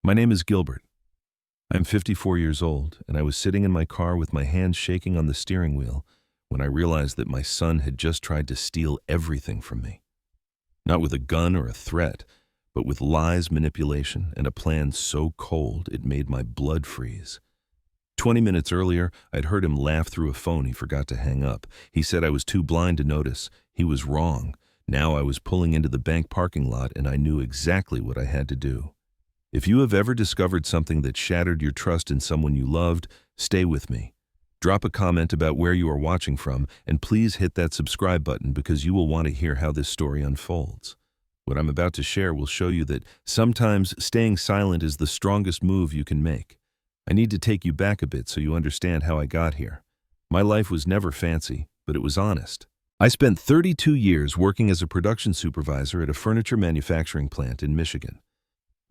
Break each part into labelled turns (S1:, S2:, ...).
S1: My name is Gilbert. I'm 54 years old, and I was sitting in my car with my hands shaking on the steering wheel when I realized that my son had just tried to steal everything from me. Not with a gun or a threat, but with lies, manipulation, and a plan so cold it made my blood freeze. 20 minutes earlier, I'd heard him laugh through a phone he forgot to hang up. He said I was too blind to notice. He was wrong. Now I was pulling into the bank parking lot, and I knew exactly what I had to do. If you have ever discovered something that shattered your trust in someone you loved, stay with me. Drop a comment about where you are watching from, and please hit that subscribe button because you will want to hear how this story unfolds. What I'm about to share will show you that sometimes staying silent is the strongest move you can make. I need to take you back a bit so you understand how I got here. My life was never fancy, but it was honest. I spent 32 years working as a production supervisor at a furniture manufacturing plant in Michigan.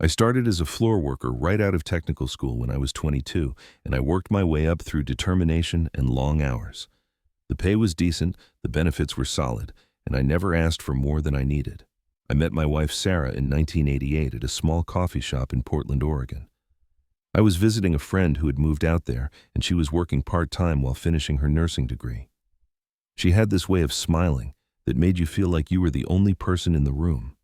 S1: I started as a floor worker right out of technical school when I was 22, and I worked my way up through determination and long hours. The pay was decent, the benefits were solid, and I never asked for more than I needed. I met my wife Sarah in 1988 at a small coffee shop in Portland, Oregon. I was visiting a friend who had moved out there, and she was working part-time while finishing her nursing degree. She had this way of smiling that made you feel like you were the only person in the room.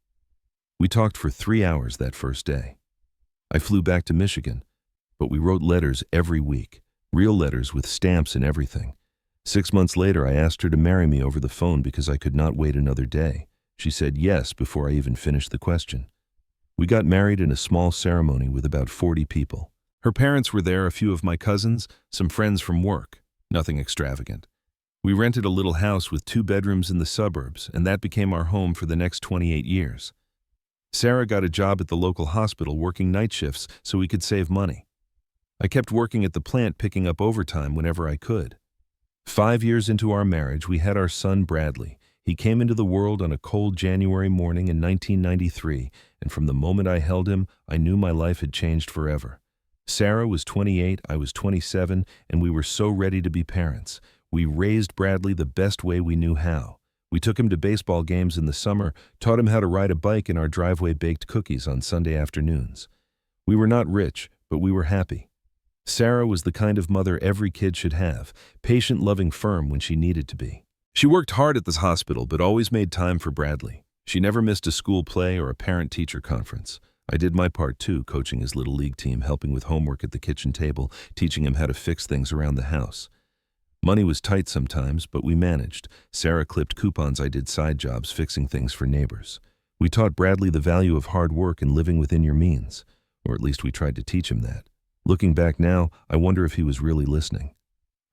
S1: We talked for 3 hours that first day. I flew back to Michigan, but we wrote letters every week, real letters with stamps and everything. 6 months later, I asked her to marry me over the phone because I could not wait another day. She said yes before I even finished the question. We got married in a small ceremony with about 40 people. Her parents were there, a few of my cousins, some friends from work. Nothing extravagant. We rented a little house with 2 bedrooms in the suburbs, and that became our home for the next 28 years. Sarah got a job at the local hospital working night shifts so we could save money. I kept working at the plant picking up overtime whenever I could. 5 years into our marriage, we had our son Bradley. He came into the world on a cold January morning in 1993, and from the moment I held him, I knew my life had changed forever. Sarah was 28, I was 27, and we were so ready to be parents. We raised Bradley the best way we knew how. We took him to baseball games in the summer, taught him how to ride a bike in our driveway, baked cookies on Sunday afternoons. We were not rich, but we were happy. Sarah was the kind of mother every kid should have, patient, loving, firm when she needed to be. She worked hard at this hospital, but always made time for Bradley. She never missed a school play or a parent-teacher conference. I did my part too, coaching his little league team, helping with homework at the kitchen table, teaching him how to fix things around the house. Money was tight sometimes, but we managed. Sarah clipped coupons, I did side jobs fixing things for neighbors. We taught Bradley the value of hard work and living within your means, or at least we tried to teach him that. Looking back now, I wonder if he was really listening.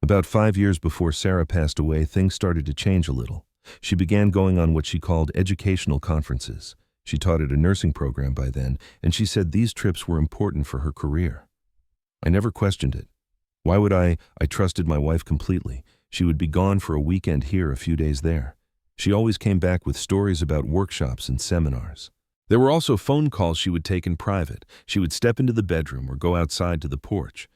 S1: About 5 years before Sarah passed away, things started to change a little. She began going on what she called educational conferences. She taught at a nursing program by then, and she said these trips were important for her career. I never questioned it. Why would I? I trusted my wife completely. She would be gone for a weekend here, a few days there. She always came back with stories about workshops and seminars. There were also phone calls she would take in private. She would step into the bedroom or go outside to the porch.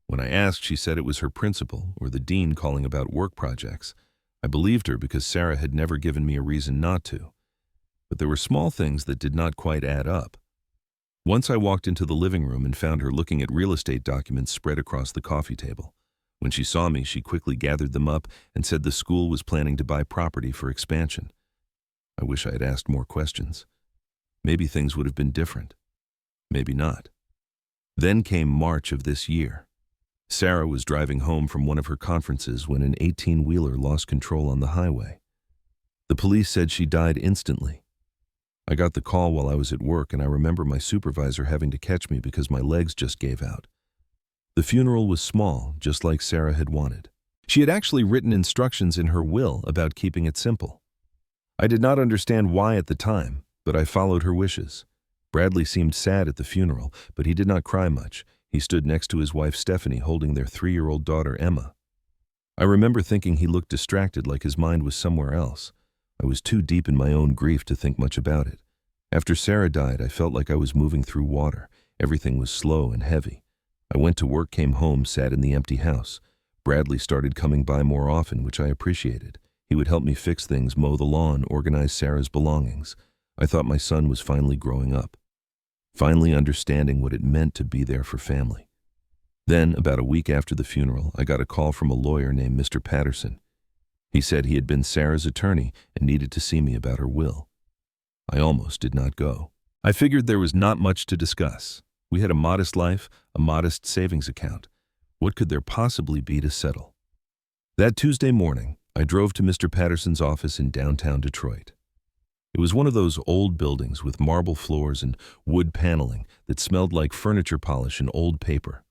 S1: When I asked, she said it was her principal or the dean calling about work projects. I believed her because Sarah had never given me a reason not to. But there were small things that did not quite add up. Once I walked into the living room and found her looking at real estate documents spread across the coffee table. When she saw me, she quickly gathered them up and said the school was planning to buy property for expansion. I wish I had asked more questions. Maybe things would have been different. Maybe not. Then came March of this year. Sarah was driving home from one of her conferences when an 18-wheeler lost control on the highway. The police said she died instantly. I got the call while I was at work, and I remember my supervisor having to catch me because my legs just gave out. The funeral was small, just like Sarah had wanted. She had actually written instructions in her will about keeping it simple. I did not understand why at the time, but I followed her wishes. Bradley seemed sad at the funeral, but he did not cry much. He stood next to his wife Stephanie, holding their 3-year-old daughter Emma. I remember thinking he looked distracted, like his mind was somewhere else. I was too deep in my own grief to think much about it. After Sarah died, I felt like I was moving through water. Everything was slow and heavy. I went to work, came home, sat in the empty house. Bradley started coming by more often, which I appreciated. He would help me fix things, mow the lawn, organize Sarah's belongings. I thought my son was finally growing up. finally understanding what it meant to be there for family. Then, about a week after the funeral, I got a call from a lawyer named Mr. Patterson. He said he had been Sarah's attorney and needed to see me about her will. I almost did not go. I figured there was not much to discuss. We had a modest life, a modest savings account. What could there possibly be to settle? That Tuesday morning, I drove to Mr. Patterson's office in downtown Detroit. It was one of those old buildings with marble floors and wood paneling that smelled like furniture polish and old paper.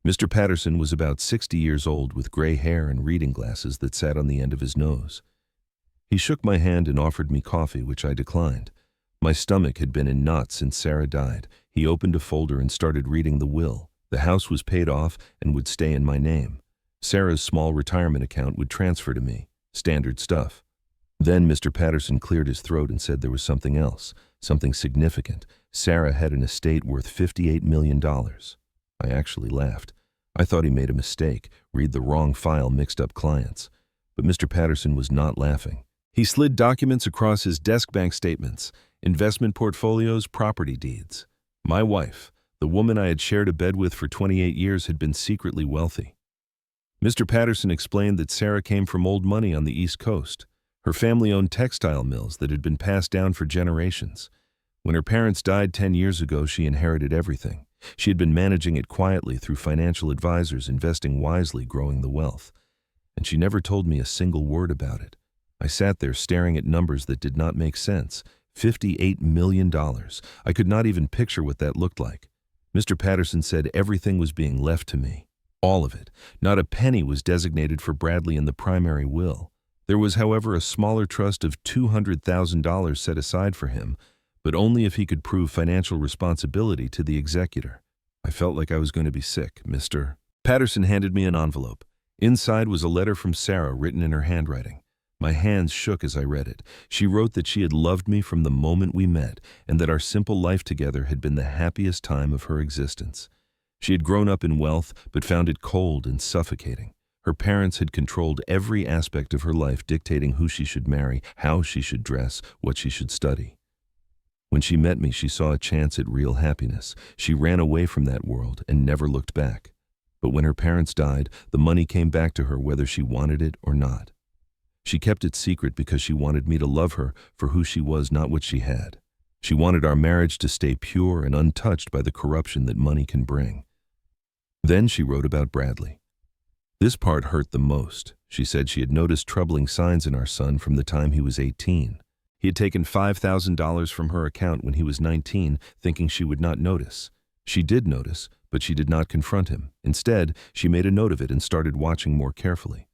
S1: Mr. Patterson was about 60 years old with gray hair and reading glasses that sat on the end of his nose. He shook my hand and offered me coffee, which I declined. My stomach had been in knots since Sarah died. He opened a folder and started reading the will. The house was paid off and would stay in my name. Sarah's small retirement account would transfer to me. Standard stuff. Then Mr. Patterson cleared his throat and said there was something else, something significant. Sarah had an estate worth $58 million. I actually laughed. I thought he made a mistake, read the wrong file, mixed up clients. But Mr. Patterson was not laughing. He slid documents across his desk: bank statements, investment portfolios, property deeds. My wife, the woman I had shared a bed with for 28 years, had been secretly wealthy. Mr. Patterson explained that Sarah came from old money on the East Coast. Her family owned textile mills that had been passed down for generations. When her parents died 10 years ago, she inherited everything. She had been managing it quietly through financial advisors, investing wisely, growing the wealth. And she never told me a single word about it. I sat there staring at numbers that did not make sense. $58 million. I could not even picture what that looked like. Mr. Patterson said everything was being left to me. All of it. Not a penny was designated for Bradley in the primary will. There was, however, a smaller trust of $200,000 set aside for him, but only if he could prove financial responsibility to the executor. I felt like I was going to be sick. Mr. Patterson handed me an envelope. Inside was a letter from Sarah written in her handwriting. My hands shook as I read it. She wrote that she had loved me from the moment we met and that our simple life together had been the happiest time of her existence. She had grown up in wealth but found it cold and suffocating. Her parents had controlled every aspect of her life, dictating who she should marry, how she should dress, what she should study. When she met me, she saw a chance at real happiness. She ran away from that world and never looked back. But when her parents died, the money came back to her whether she wanted it or not. She kept it secret because she wanted me to love her for who she was, not what she had. She wanted our marriage to stay pure and untouched by the corruption that money can bring. Then she wrote about Bradley. This part hurt the most. She said she had noticed troubling signs in our son from the time he was 18. He had taken $5,000 from her account when he was 19, thinking she would not notice. She did notice, but she did not confront him. Instead, she made a note of it and started watching more carefully.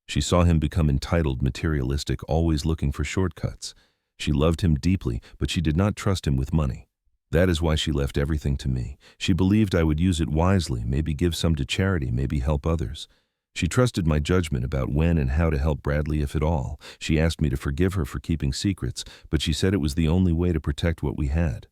S1: She saw him become entitled, materialistic, always looking for shortcuts. She loved him deeply, but she did not trust him with money. That is why she left everything to me. She believed I would use it wisely, maybe give some to charity, maybe help others. She trusted my judgment about when and how to help Bradley, if at all. She asked me to forgive her for keeping secrets, but she said it was the only way to protect what we had.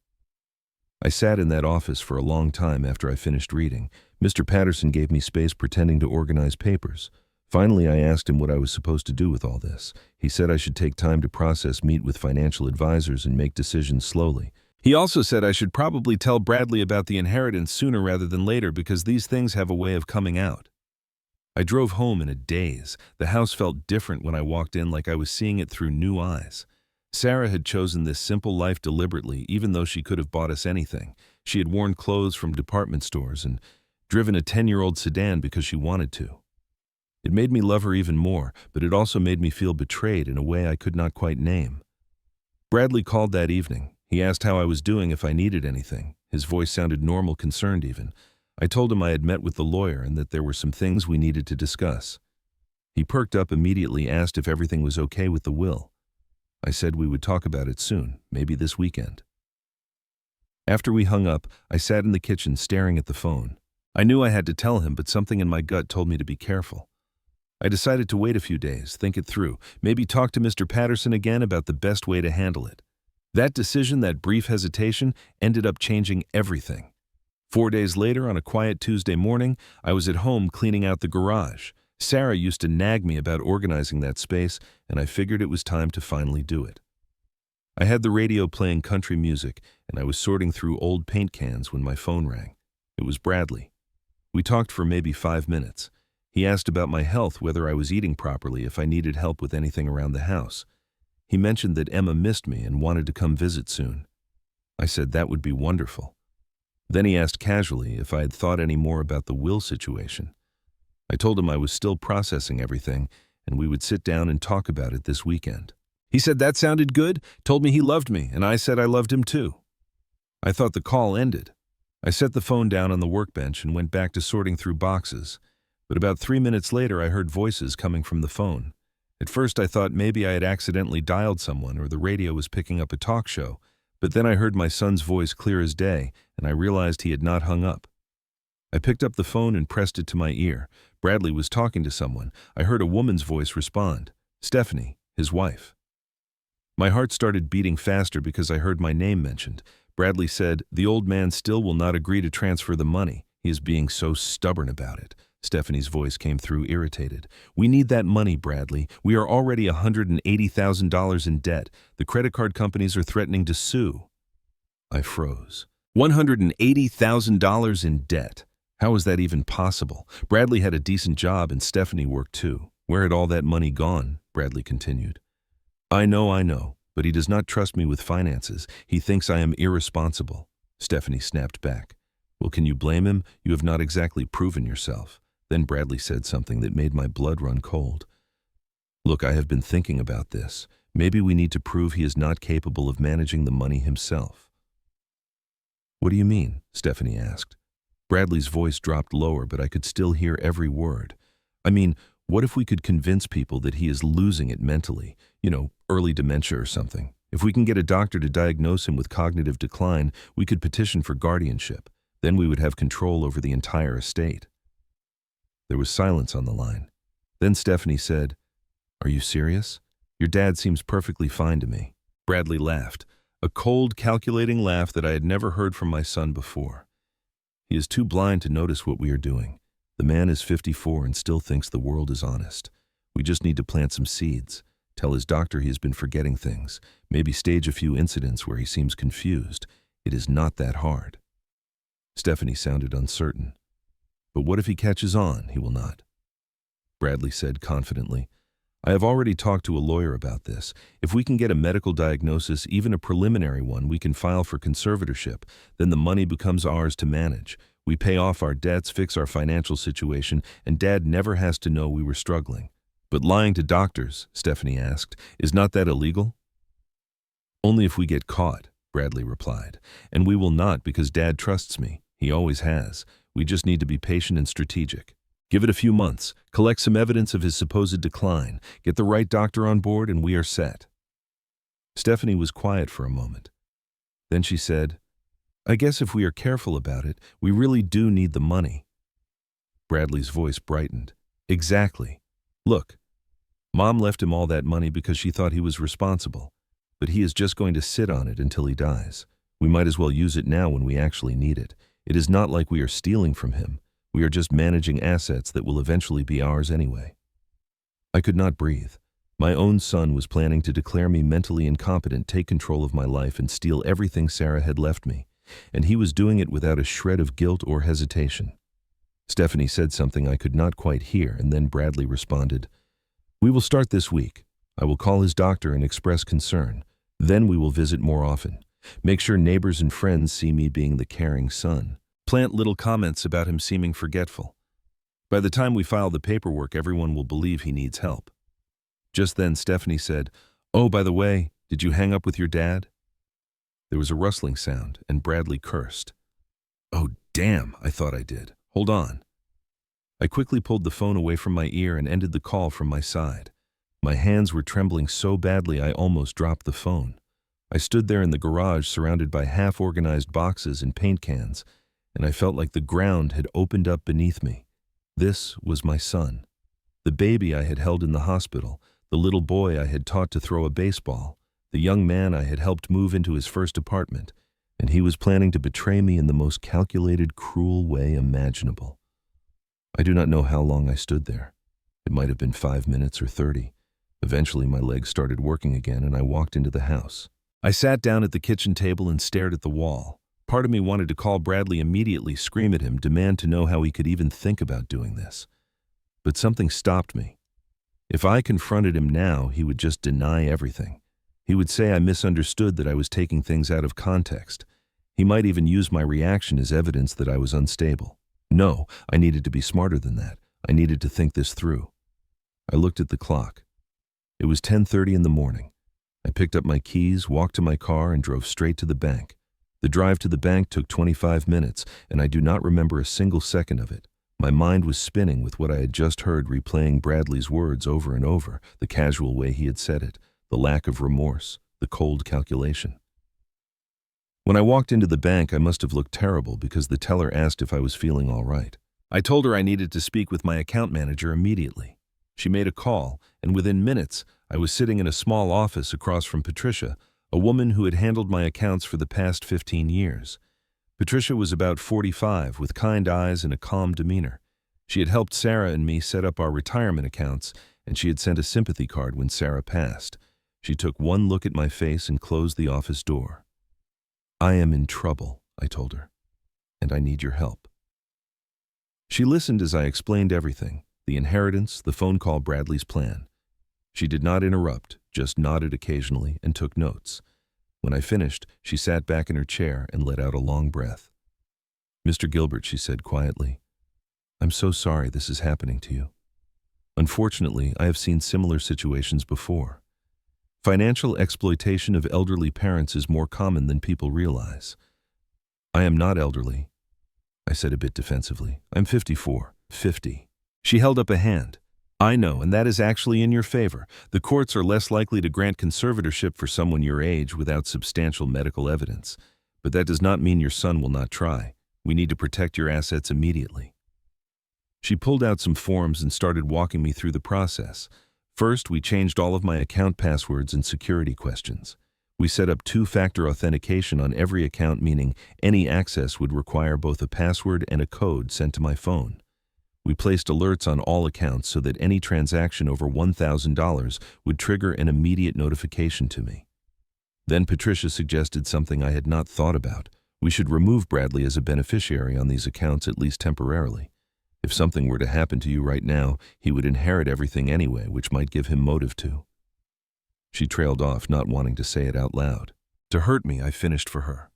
S1: I sat in that office for a long time after I finished reading. Mr. Patterson gave me space pretending to organize papers. Finally, I asked him what I was supposed to do with all this. He said I should take time to process, meet with financial advisors, and make decisions slowly. He also said I should probably tell Bradley about the inheritance sooner rather than later because these things have a way of coming out. I drove home in a daze. The house felt different when I walked in, like I was seeing it through new eyes. Sarah had chosen this simple life deliberately, even though she could have bought us anything. She had worn clothes from department stores and driven a 10-year-old sedan because she wanted to. It made me love her even more, but it also made me feel betrayed in a way I could not quite name. Bradley called that evening. He asked how I was doing, if I needed anything. His voice sounded normal, concerned even. I told him I had met with the lawyer and that there were some things we needed to discuss. He perked up immediately, asked if everything was okay with the will. I said we would talk about it soon, maybe this weekend. After we hung up, I sat in the kitchen staring at the phone. I knew I had to tell him, but something in my gut told me to be careful. I decided to wait a few days, think it through, maybe talk to Mr. Patterson again about the best way to handle it. That decision, that brief hesitation, ended up changing everything. 4 days later, on a quiet Tuesday morning, I was at home cleaning out the garage. Sarah used to nag me about organizing that space, and I figured it was time to finally do it. I had the radio playing country music, and I was sorting through old paint cans when my phone rang. It was Bradley. We talked for maybe 5 minutes. He asked about my health, whether I was eating properly, if I needed help with anything around the house. He mentioned that Emma missed me and wanted to come visit soon. I said that would be wonderful. Then he asked casually if I had thought any more about the will situation. I told him I was still processing everything, and we would sit down and talk about it this weekend. He said that sounded good, told me he loved me, and I said I loved him too. I thought the call ended. I set the phone down on the workbench and went back to sorting through boxes. But about 3 minutes later, I heard voices coming from the phone. At first, I thought maybe I had accidentally dialed someone or the radio was picking up a talk show, but then I heard my son's voice clear as day, and I realized he had not hung up. I picked up the phone and pressed it to my ear. Bradley was talking to someone. I heard a woman's voice respond, Stephanie, his wife. My heart started beating faster because I heard my name mentioned. Bradley said, "The old man still will not agree to transfer the money. He is being so stubborn about it." Stephanie's voice came through, irritated. "We need that money, Bradley. We are already $180,000 in debt. The credit card companies are threatening to sue." I froze. $180,000 in debt. How was that even possible? Bradley had a decent job and Stephanie worked too. Where had all that money gone? Bradley continued. I know, but he does not trust me with finances. He thinks I am irresponsible." Stephanie snapped back. "Well, can you blame him? You have not exactly proven yourself." Then Bradley said something that made my blood run cold. "Look, I have been thinking about this. Maybe we need to prove he is not capable of managing the money himself." "What do you mean?" Stephanie asked. Bradley's voice dropped lower, but I could still hear every word. "I mean, what if we could convince people that he is losing it mentally? Early dementia or something. If we can get a doctor to diagnose him with cognitive decline, we could petition for guardianship. Then we would have control over the entire estate." There was silence on the line. Then Stephanie said, "Are you serious? Your dad seems perfectly fine to me." Bradley laughed, a cold, calculating laugh that I had never heard from my son before. "He is too blind to notice what we are doing. The man is 54 and still thinks the world is honest. We just need to plant some seeds. Tell his doctor he has been forgetting things. Maybe stage a few incidents where he seems confused. It is not that hard." Stephanie sounded uncertain. "But what if he catches on? He will not." Bradley said confidently, "I have already talked to a lawyer about this. If we can get a medical diagnosis, even a preliminary one, we can file for conservatorship. Then the money becomes ours to manage. We pay off our debts, fix our financial situation, and Dad never has to know we were struggling." "But lying to doctors," Stephanie asked, "is not that illegal?" "Only if we get caught," Bradley replied. "And we will not, because Dad trusts me. He always has. We just need to be patient and strategic. Give it a few months, collect some evidence of his supposed decline, get the right doctor on board, and we are set." Stephanie was quiet for a moment. Then she said, "I guess if we are careful about it, we really do need the money." Bradley's voice brightened. "Exactly. Look, Mom left him all that money because she thought he was responsible, but he is just going to sit on it until he dies. We might as well use it now when we actually need it. It is not like we are stealing from him. We are just managing assets that will eventually be ours anyway." I could not breathe. My own son was planning to declare me mentally incompetent, take control of my life, and steal everything Sarah had left me, and he was doing it without a shred of guilt or hesitation. Stephanie said something I could not quite hear, and then Bradley responded, "We will start this week. I will call his doctor and express concern. Then we will visit more often. Make sure neighbors and friends see me being the caring son. Plant little comments about him seeming forgetful. By the time we file the paperwork, everyone will believe he needs help." Just then Stephanie said, "Oh, by the way, did you hang up with your dad?" There was a rustling sound, and Bradley cursed. "Oh, damn, I thought I did. Hold on." I quickly pulled the phone away from my ear and ended the call from my side. My hands were trembling so badly I almost dropped the phone. I stood there in the garage surrounded by half-organized boxes and paint cans, and I felt like the ground had opened up beneath me. This was my son. The baby I had held in the hospital, the little boy I had taught to throw a baseball, the young man I had helped move into his first apartment, and he was planning to betray me in the most calculated, cruel way imaginable. I do not know how long I stood there. It might have been 5 minutes or 30. Eventually my legs started working again and I walked into the house. I sat down at the kitchen table and stared at the wall. Part of me wanted to call Bradley immediately, scream at him, demand to know how he could even think about doing this. But something stopped me. If I confronted him now, he would just deny everything. He would say I misunderstood, that I was taking things out of context. He might even use my reaction as evidence that I was unstable. No, I needed to be smarter than that. I needed to think this through. I looked at the clock. It was 10:30 in the morning. I picked up my keys, walked to my car, and drove straight to the bank. The drive to the bank took 25 minutes, and I do not remember a single second of it. My mind was spinning with what I had just heard, replaying Bradley's words over and over, the casual way he had said it, the lack of remorse, the cold calculation. When I walked into the bank, I must have looked terrible because the teller asked if I was feeling all right. I told her I needed to speak with my account manager immediately. She made a call, and within minutes, I was sitting in a small office across from Patricia, a woman who had handled my accounts for the past 15 years. Patricia was about 45, with kind eyes and a calm demeanor. She had helped Sarah and me set up our retirement accounts, and she had sent a sympathy card when Sarah passed. She took one look at my face and closed the office door. "I am in trouble," I told her, "and I need your help." She listened as I explained everything, the inheritance, the phone call, Bradley's plan. She did not interrupt, just nodded occasionally and took notes. When I finished, she sat back in her chair and let out a long breath. "Mr. Gilbert," she said quietly, "I'm so sorry this is happening to you. Unfortunately, I have seen similar situations before. Financial exploitation of elderly parents is more common than people realize. I am not elderly," I said a bit defensively. "I'm 54. 50. She held up a hand. "I know, and that is actually in your favor. The courts are less likely to grant conservatorship for someone your age without substantial medical evidence. But that does not mean your son will not try. We need to protect your assets immediately." She pulled out some forms and started walking me through the process. First, we changed all of my account passwords and security questions. We set up two-factor authentication on every account, meaning any access would require both a password and a code sent to my phone. We placed alerts on all accounts so that any transaction over $1,000 would trigger an immediate notification to me. Then Patricia suggested something I had not thought about. We should remove Bradley as a beneficiary on these accounts, at least temporarily. If something were to happen to you right now, he would inherit everything anyway, which might give him motive to. She trailed off, not wanting to say it out loud. To hurt me, I finished for her.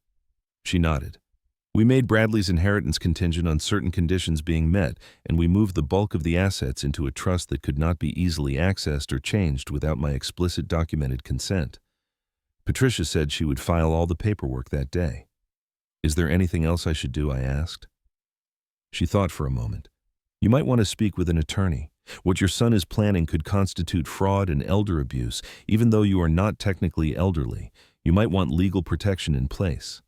S1: She nodded. We made Bradley's inheritance contingent on certain conditions being met, and we moved the bulk of the assets into a trust that could not be easily accessed or changed without my explicit documented consent. Patricia said she would file all the paperwork that day. "Is there anything else I should do?" I asked. She thought for a moment. "You might want to speak with an attorney. What your son is planning could constitute fraud and elder abuse. Even though you are not technically elderly, you might want legal protection in place."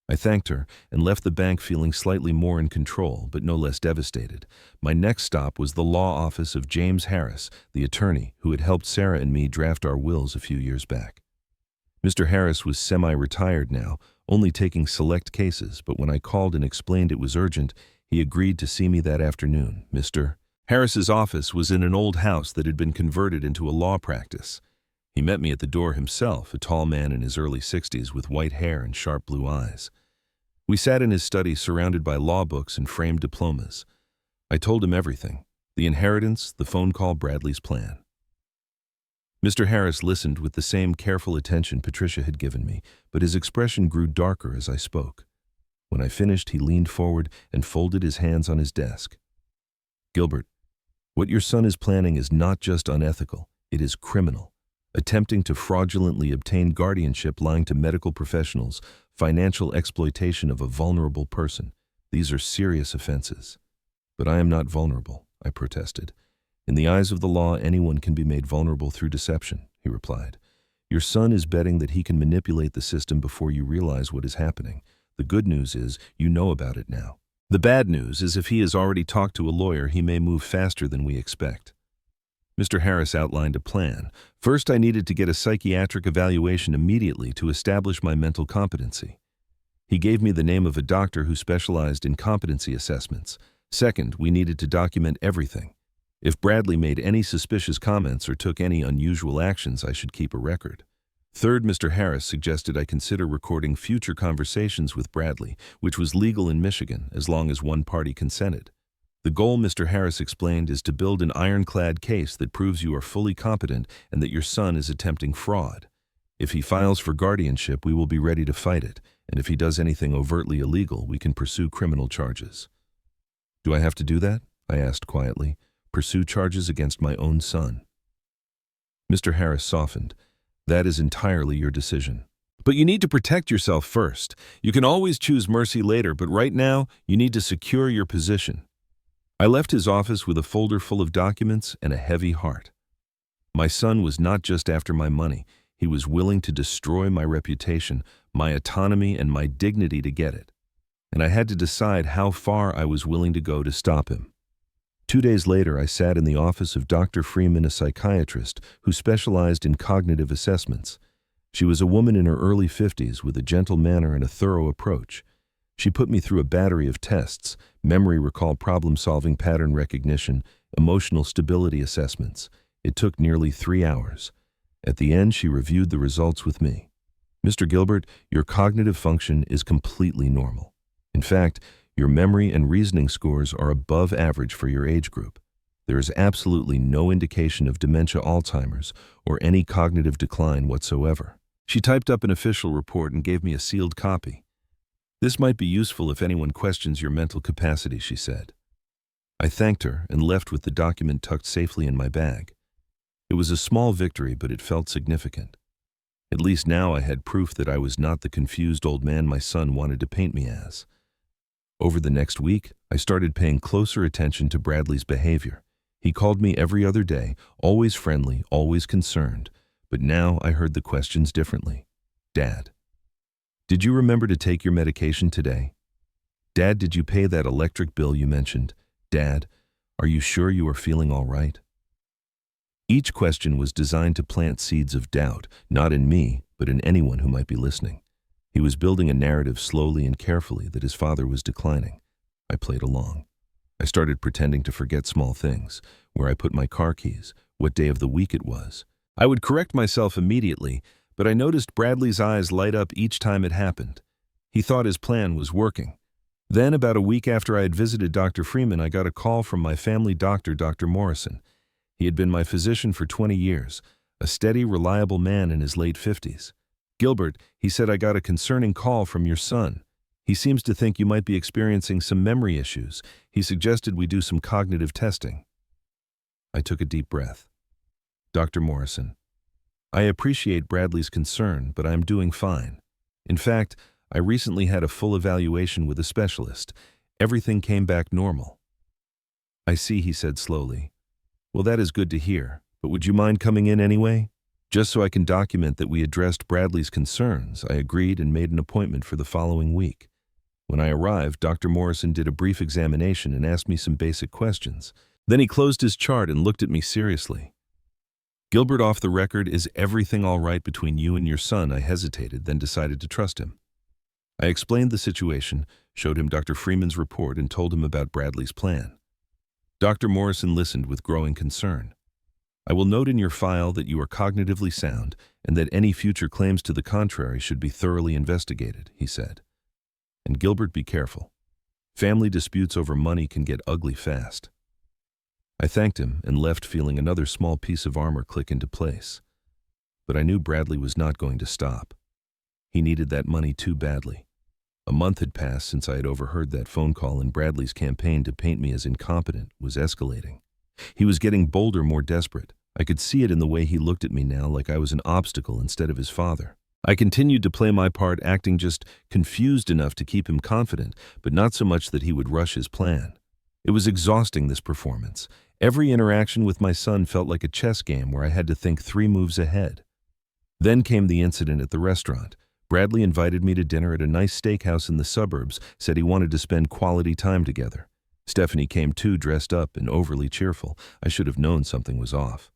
S1: I thanked her and left the bank feeling slightly more in control, but no less devastated. My next stop was the law office of James Harris, the attorney who had helped Sarah and me draft our wills a few years back. Mr. Harris was semi-retired now, only taking select cases, but when I called and explained it was urgent, he agreed to see me that afternoon. Mr. Harris's office was in an old house that had been converted into a law practice. He met me at the door himself, a tall man in his early 60s with white hair and sharp blue eyes. We sat in his study surrounded by law books and framed diplomas. I told him everything: the inheritance, the phone call, Bradley's plan. Mr. Harris listened with the same careful attention Patricia had given me, but his expression grew darker as I spoke. When I finished, he leaned forward and folded his hands on his desk. "Gilbert, what your son is planning is not just unethical, it is criminal. Attempting to fraudulently obtain guardianship, lying to medical professionals, financial exploitation of a vulnerable person. These are serious offenses." "But I am not vulnerable," I protested. "In the eyes of the law, anyone can be made vulnerable through deception," he replied. "Your son is betting that he can manipulate the system before you realize what is happening. The good news is you know about it now. The bad news is if he has already talked to a lawyer, he may move faster than we expect." Mr. Harris outlined a plan. First, I needed to get a psychiatric evaluation immediately to establish my mental competency. He gave me the name of a doctor who specialized in competency assessments. Second, we needed to document everything. If Bradley made any suspicious comments or took any unusual actions, I should keep a record. Third, Mr. Harris suggested I consider recording future conversations with Bradley, which was legal in Michigan as long as one party consented. The goal, Mr. Harris explained, is to build an ironclad case that proves you are fully competent and that your son is attempting fraud. If he files for guardianship, we will be ready to fight it, and if he does anything overtly illegal, we can pursue criminal charges. Do I have to do that? I asked quietly. Pursue charges against my own son. Mr. Harris softened. That is entirely your decision. But you need to protect yourself first. You can always choose mercy later, but right now, you need to secure your position. I left his office with a folder full of documents and a heavy heart. My son was not just after my money. He was willing to destroy my reputation, my autonomy, and my dignity to get it. And I had to decide how far I was willing to go to stop him. 2 days later, I sat in the office of Dr. Freeman, a psychiatrist who specialized in cognitive assessments. She was a woman in her early 50s with a gentle manner and a thorough approach. She put me through a battery of tests: memory recall, problem-solving, pattern recognition, emotional stability assessments. It took nearly 3 hours. At the end, she reviewed the results with me. Mr. Gilbert, your cognitive function is completely normal. In fact, your memory and reasoning scores are above average for your age group. There is absolutely no indication of dementia, Alzheimer's, or any cognitive decline whatsoever. She typed up an official report and gave me a sealed copy. This might be useful if anyone questions your mental capacity, she said. I thanked her and left with the document tucked safely in my bag. It was a small victory, but it felt significant. At least now I had proof that I was not the confused old man my son wanted to paint me as. Over the next week, I started paying closer attention to Bradley's behavior. He called me every other day, always friendly, always concerned. But now I heard the questions differently. Dad, did you remember to take your medication today? Dad, did you pay that electric bill you mentioned? Dad, are you sure you are feeling all right? Each question was designed to plant seeds of doubt, not in me, but in anyone who might be listening. He was building a narrative slowly and carefully that his father was declining. I played along. I started pretending to forget small things: where I put my car keys, what day of the week it was. I would correct myself immediately, but I noticed Bradley's eyes light up each time it happened. He thought his plan was working. Then, about a week after I had visited Dr. Freeman, I got a call from my family doctor, Dr. Morrison. He had been my physician for 20 years, a steady, reliable man in his late 50s. Gilbert, he said, I got a concerning call from your son. He seems to think you might be experiencing some memory issues. He suggested we do some cognitive testing. I took a deep breath. Dr. Morrison, I appreciate Bradley's concern, but I am doing fine. In fact, I recently had a full evaluation with a specialist. Everything came back normal. I see, he said slowly. Well, that is good to hear, but would you mind coming in anyway? Just so I can document that we addressed Bradley's concerns, I agreed and made an appointment for the following week. When I arrived, Dr. Morrison did a brief examination and asked me some basic questions. Then he closed his chart and looked at me seriously. Gilbert, off the record, is everything all right between you and your son? I hesitated, then decided to trust him. I explained the situation, showed him Dr. Freeman's report, and told him about Bradley's plan. Dr. Morrison listened with growing concern. I will note in your file that you are cognitively sound and that any future claims to the contrary should be thoroughly investigated, he said. And Gilbert, be careful. Family disputes over money can get ugly fast. I thanked him and left feeling another small piece of armor click into place. But I knew Bradley was not going to stop. He needed that money too badly. A month had passed since I had overheard that phone call, and Bradley's campaign to paint me as incompetent was escalating. He was getting bolder, more desperate. I could see it in the way he looked at me now, like I was an obstacle instead of his father. I continued to play my part, acting just confused enough to keep him confident, but not so much that he would rush his plan. It was exhausting, this performance. Every interaction with my son felt like a chess game where I had to think 3 moves ahead. Then came the incident at the restaurant. Bradley invited me to dinner at a nice steakhouse in the suburbs, said he wanted to spend quality time together. Stephanie came too, dressed up and overly cheerful. I should have known something was off.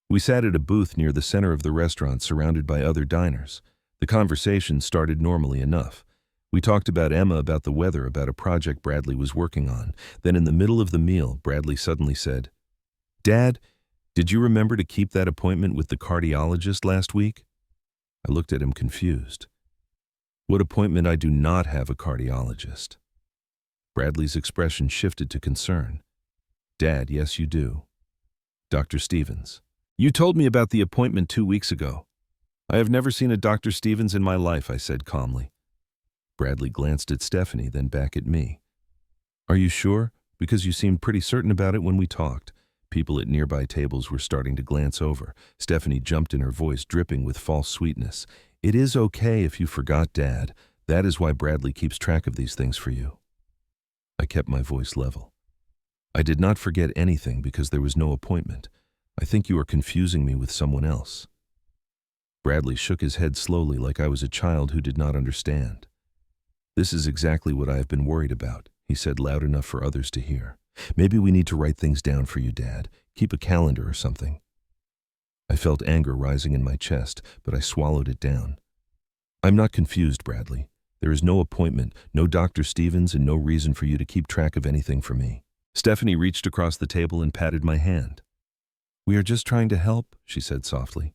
S1: We sat at a booth near the center of the restaurant, surrounded by other diners. The conversation started normally enough. We talked about Emma, about the weather, about a project Bradley was working on. Then in the middle of the meal, Bradley suddenly said, "Dad, did you remember to keep that appointment with the cardiologist last week?" I looked at him confused. What appointment? I do not have a cardiologist. Bradley's expression shifted to concern. Dad, yes you do. Dr. Stevens. You told me about the appointment 2 weeks ago. I have never seen a Dr. Stevens in my life, I said calmly. Bradley glanced at Stephanie, then back at me. Are you sure? Because you seemed pretty certain about it when we talked. People at nearby tables were starting to glance over. Stephanie jumped in, her voice dripping with false sweetness. It is okay if you forgot, Dad. That is why Bradley keeps track of these things for you. I kept my voice level. I did not forget anything because there was no appointment. I think you are confusing me with someone else. Bradley shook his head slowly like I was a child who did not understand. This is exactly what I have been worried about, he said loud enough for others to hear. Maybe we need to write things down for you, Dad. Keep a calendar or something. I felt anger rising in my chest, but I swallowed it down. I'm not confused, Bradley. There is no appointment, no Dr. Stevens, and no reason for you to keep track of anything for me. Stephanie reached across the table and patted my hand. We are just trying to help, she said softly.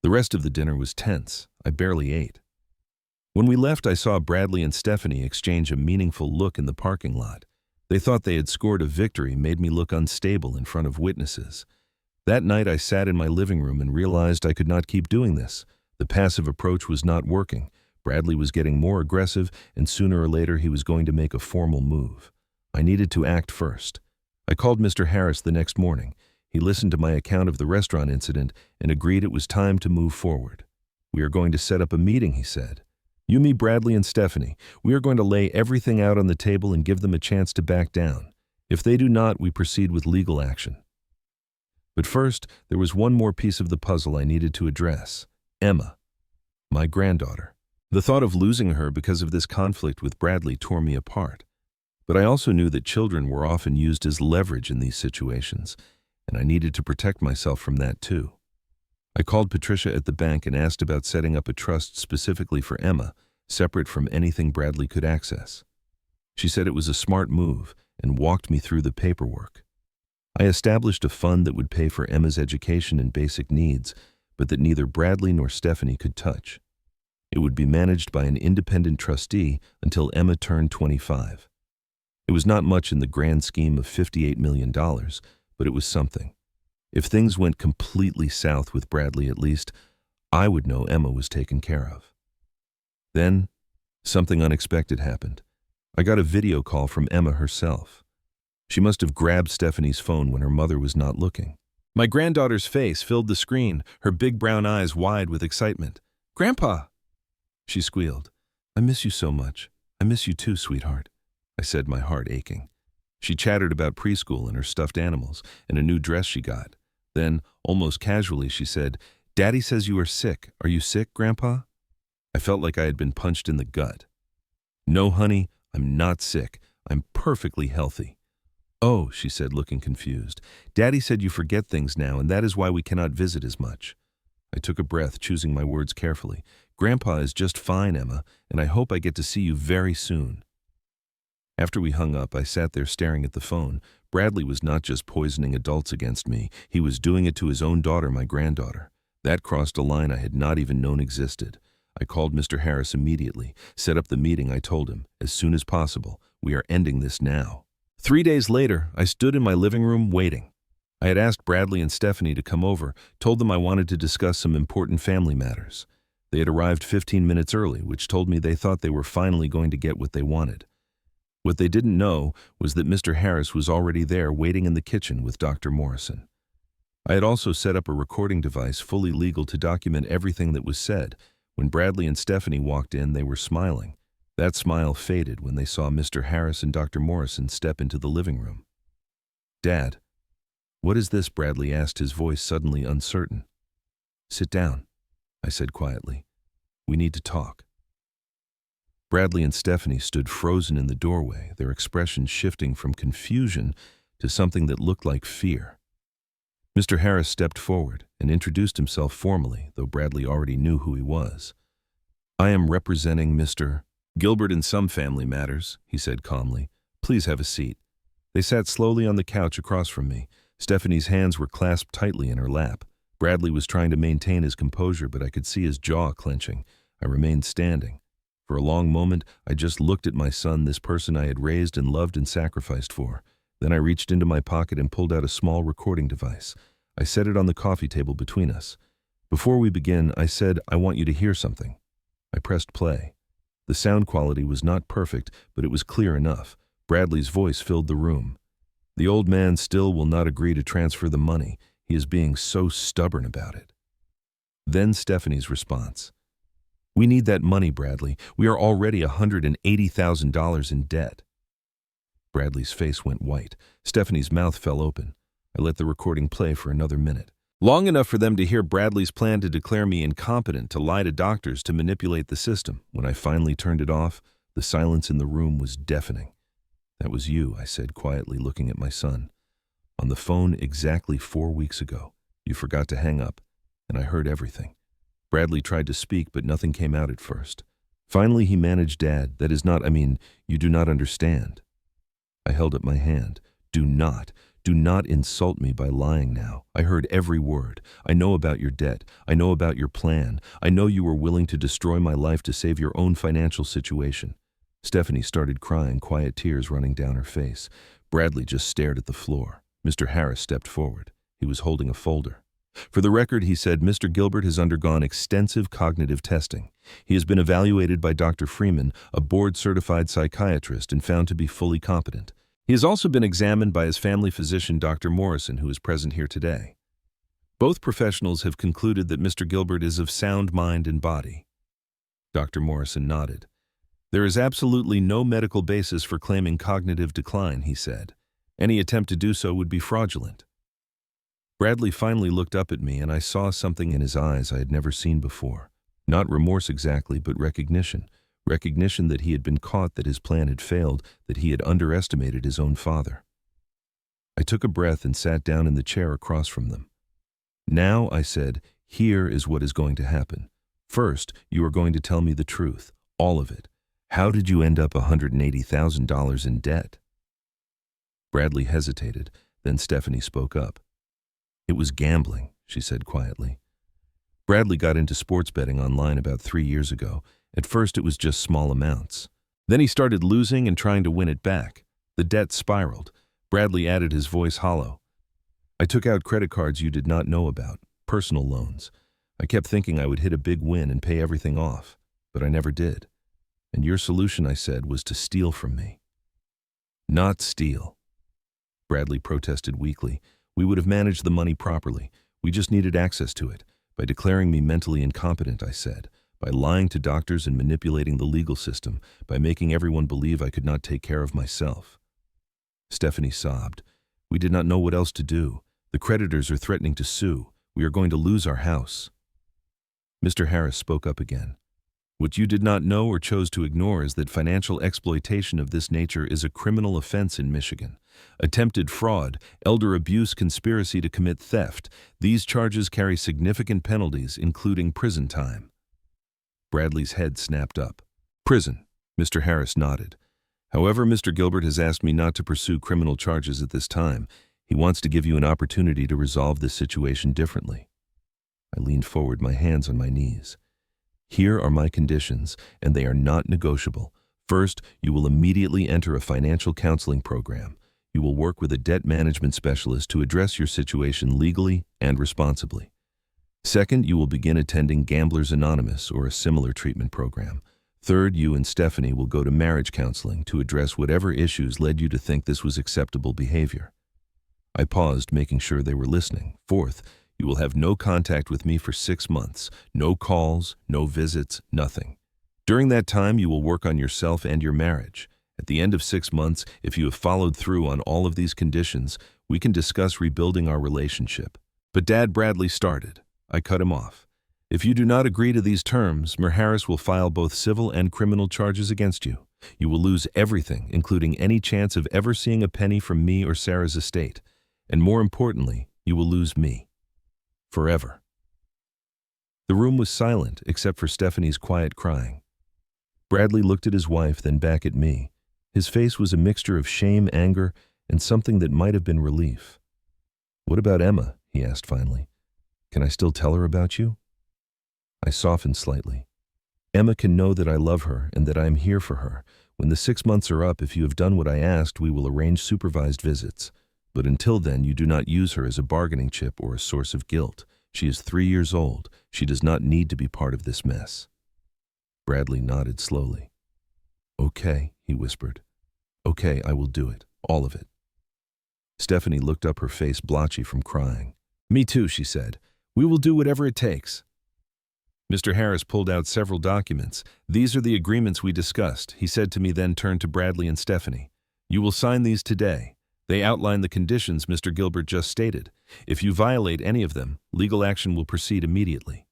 S1: The rest of the dinner was tense. I barely ate. When we left, I saw Bradley and Stephanie exchange a meaningful look in the parking lot. They thought they had scored a victory, made me look unstable in front of witnesses. That night I sat in my living room and realized I could not keep doing this. The passive approach was not working. Bradley was getting more aggressive, and sooner or later he was going to make a formal move. I needed to act first. I called Mr. Harris the next morning. He listened to my account of the restaurant incident and agreed it was time to move forward. We are going to set up a meeting, he said. You, me, Bradley, and Stephanie. We are going to lay everything out on the table and give them a chance to back down. If they do not, we proceed with legal action. But first, there was one more piece of the puzzle I needed to address. Emma, my granddaughter. The thought of losing her because of this conflict with Bradley tore me apart. But I also knew that children were often used as leverage in these situations, and I needed to protect myself from that too. I called Patricia at the bank and asked about setting up a trust specifically for Emma, separate from anything Bradley could access. She said it was a smart move and walked me through the paperwork. I established a fund that would pay for Emma's education and basic needs, but that neither Bradley nor Stephanie could touch. It would be managed by an independent trustee until Emma turned 25. It was not much in the grand scheme of $58 million, but it was something. If things went completely south with Bradley, at least, I would know Emma was taken care of. Then, something unexpected happened. I got a video call from Emma herself. She must have grabbed Stephanie's phone when her mother was not looking. My granddaughter's face filled the screen, her big brown eyes wide with excitement. "Grandpa!" She squealed. "I miss you so much. I miss you too, sweetheart," I said, my heart aching. She chattered about preschool and her stuffed animals and a new dress she got. Then, almost casually, she said, "Daddy says you are sick. Are you sick, Grandpa?" I felt like I had been punched in the gut. "No, honey, I'm not sick. I'm perfectly healthy." "Oh," she said, looking confused. "Daddy said you forget things now, and that is why we cannot visit as much." I took a breath, choosing my words carefully. "Grandpa is just fine, Emma, and I hope I get to see you very soon." After we hung up, I sat there staring at the phone. Bradley was not just poisoning adults against me. He was doing it to his own daughter, my granddaughter. That crossed a line I had not even known existed. I called Mr. Harris immediately, set up the meeting. I told him, as soon as possible, we are ending this now. 3 days later, I stood in my living room waiting. I had asked Bradley and Stephanie to come over, told them I wanted to discuss some important family matters. They had arrived 15 minutes early, which told me they thought they were finally going to get what they wanted. What they didn't know was that Mr. Harris was already there waiting in the kitchen with Dr. Morrison. I had also set up a recording device fully legal to document everything that was said. When Bradley and Stephanie walked in, they were smiling. That smile faded when they saw Mr. Harris and Dr. Morrison step into the living room. "Dad, what is this?" Bradley asked, his voice suddenly uncertain. "Sit down," I said quietly. "We need to talk." Bradley and Stephanie stood frozen in the doorway, their expressions shifting from confusion to something that looked like fear. Mr. Harris stepped forward and introduced himself formally, though Bradley already knew who he was. "I am representing Mr. Gilbert in some family matters," he said calmly. "Please have a seat." They sat slowly on the couch across from me. Stephanie's hands were clasped tightly in her lap. Bradley was trying to maintain his composure, but I could see his jaw clenching. I remained standing. For a long moment, I just looked at my son, this person I had raised and loved and sacrificed for. Then I reached into my pocket and pulled out a small recording device. I set it on the coffee table between us. Before we begin, I said, "I want you to hear something." I pressed play. The sound quality was not perfect, but it was clear enough. Bradley's voice filled the room. "The old man still will not agree to transfer the money. He is being so stubborn about it." Then Stephanie's response. "We need that money, Bradley. We are already $180,000 in debt." Bradley's face went white. Stephanie's mouth fell open. I let the recording play for another minute. Long enough for them to hear Bradley's plan to declare me incompetent, to lie to doctors, to manipulate the system. When I finally turned it off, the silence in the room was deafening. "That was you," I said quietly, looking at my son. "On the phone exactly 4 weeks ago. You forgot to hang up, and I heard everything." Bradley tried to speak, but nothing came out at first. Finally, he managed, "Dad, that is not, you do not understand." I held up my hand. Do not insult me by lying now. I heard every word. I know about your debt. I know about your plan. I know you were willing to destroy my life to save your own financial situation." Stephanie started crying, quiet tears running down her face. Bradley just stared at the floor. Mr. Harris stepped forward. He was holding a folder. "For the record," he said, "Mr. Gilbert has undergone extensive cognitive testing. He has been evaluated by Dr. Freeman, a board-certified psychiatrist, and found to be fully competent. He has also been examined by his family physician, Dr. Morrison, who is present here today. Both professionals have concluded that Mr. Gilbert is of sound mind and body." Dr. Morrison nodded. "There is absolutely no medical basis for claiming cognitive decline," he said. "Any attempt to do so would be fraudulent." Bradley finally looked up at me, and I saw something in his eyes I had never seen before. Not remorse exactly, but recognition. Recognition that he had been caught, that his plan had failed, that he had underestimated his own father. I took a breath and sat down in the chair across from them. "Now," I said, "here is what is going to happen. First, you are going to tell me the truth, all of it. How did you end up $180,000 in debt?" Bradley hesitated, then Stephanie spoke up. "It was gambling," she said quietly. "Bradley got into sports betting online about 3 years ago. At first it was just small amounts. Then he started losing and trying to win it back. The debt spiraled." Bradley added, his voice hollow. "I took out credit cards you did not know about, personal loans. I kept thinking I would hit a big win and pay everything off, but I never did. And your solution," I said, "was to steal from me." "Not steal," Bradley protested weakly. "We would have managed the money properly. We just needed access to it. By declaring me mentally incompetent," I said. "By lying to doctors and manipulating the legal system. By making everyone believe I could not take care of myself." Stephanie sobbed. "We did not know what else to do. The creditors are threatening to sue. We are going to lose our house." Mr. Harris spoke up again. "What you did not know or chose to ignore is that financial exploitation of this nature is a criminal offense in Michigan. Attempted fraud, elder abuse, conspiracy to commit theft. These charges carry significant penalties, including prison time." Bradley's head snapped up. "Prison," Mr. Harris nodded. "However, Mr. Gilbert has asked me not to pursue criminal charges at this time. He wants to give you an opportunity to resolve this situation differently." I leaned forward, my hands on my knees. "Here are my conditions, and they are not negotiable. First, you will immediately enter a financial counseling program. You will work with a debt management specialist to address your situation legally and responsibly. Second, you will begin attending Gamblers Anonymous or a similar treatment program. Third, you and Stephanie will go to marriage counseling to address whatever issues led you to think this was acceptable behavior." I paused, making sure they were listening. "Fourth, you will have no contact with me for 6 months. No calls, no visits, nothing. During that time, you will work on yourself and your marriage. At the end of 6 months, if you have followed through on all of these conditions, we can discuss rebuilding our relationship." "But Dad," Bradley started. I cut him off. "If you do not agree to these terms, Mr. Harris will file both civil and criminal charges against you. You will lose everything, including any chance of ever seeing a penny from me or Sarah's estate. And more importantly, you will lose me. Forever." The room was silent, except for Stephanie's quiet crying. Bradley looked at his wife, then back at me. His face was a mixture of shame, anger, and something that might have been relief. "What about Emma?" he asked finally. Can I still tell her about you? I softened slightly. Emma can know that I love her and that I am here for her. When the 6 months are up, if you have done what I asked, we will arrange supervised visits. But until then, you do not use her as a bargaining chip or a source of guilt. She is 3 years old. She does not need to be part of this mess. Bradley nodded slowly. Okay, he whispered. Okay, I will do it. All of it. Stephanie looked up, her face blotchy from crying. Me too, she said. We will do whatever it takes. Mr. Harris pulled out several documents. These are the agreements we discussed, he said to me, then turned to Bradley and Stephanie. You will sign these today. They outline the conditions Mr. Gilbert just stated. If you violate any of them, legal action will proceed immediately.